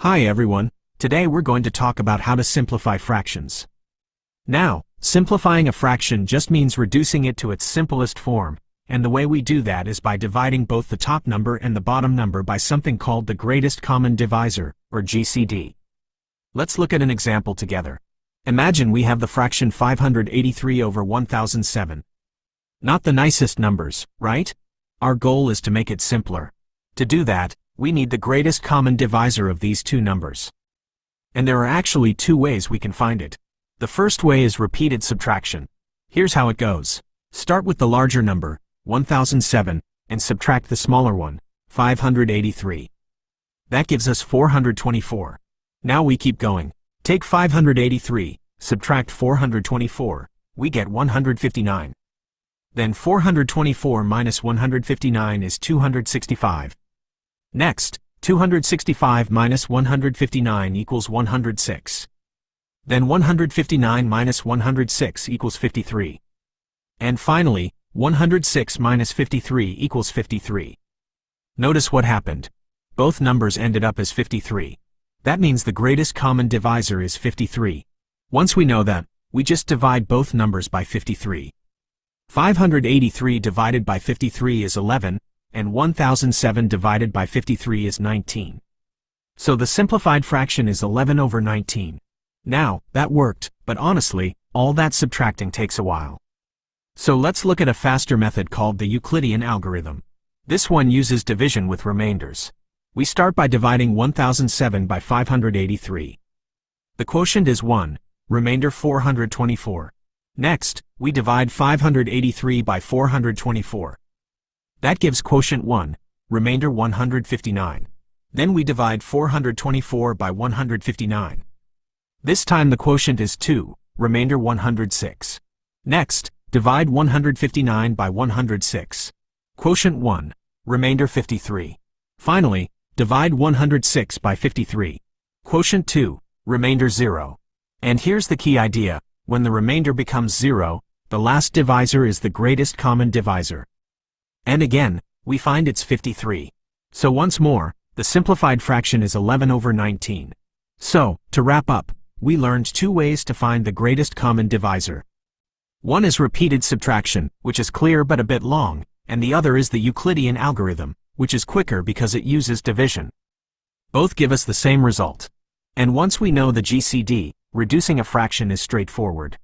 Hi everyone, today we're going to talk about how to simplify fractions. Now, simplifying a fraction just means reducing it to its simplest form, and the way we do that is by dividing both the top number and the bottom number by something called the greatest common divisor, or GCD. Let's look at an example together. Imagine we have the fraction 583 over 1007. Not the nicest numbers, right? Our goal is to make it simpler. To do that, we need the greatest common divisor of these two numbers. And there are actually two ways we can find it. The first way is repeated subtraction. Here's how it goes. Start with the larger number, 1007, and subtract the smaller one, 583. That gives us 424. Now we keep going. Take 583, subtract 424, we get 159. Then 424 minus 159 is 265. Next, 265 minus 159 equals 106. Then 159 minus 106 equals 53. And finally, 106 minus 53 equals 53. Notice what happened. Both numbers ended up as 53. That means the greatest common divisor is 53. Once we know that, we just divide both numbers by 53. 583 divided by 53 is 11, and 1007 divided by 53 is 19. So the simplified fraction is 11 over 19. Now, that worked, but honestly, all that subtracting takes a while. So let's look at a faster method called the Euclidean algorithm. This one uses division with remainders. We start by dividing 1007 by 583. The quotient is 1, remainder 424. Next, we divide 583 by 424. That gives quotient 1, remainder 159. Then we divide 424 by 159. This time the quotient is 2, remainder 106. Next, divide 159 by 106. Quotient 1, remainder 53. Finally, divide 106 by 53. Quotient 2, remainder 0. And here's the key idea. When the remainder becomes 0, the last divisor is the greatest common divisor. And again, we find it's 53. So once more, the simplified fraction is 11 over 19. So, to wrap up, we learned two ways to find the greatest common divisor. One is repeated subtraction, which is clear but a bit long, and the other is the Euclidean algorithm, which is quicker because it uses division. Both give us the same result. And once we know the GCD, reducing a fraction is straightforward.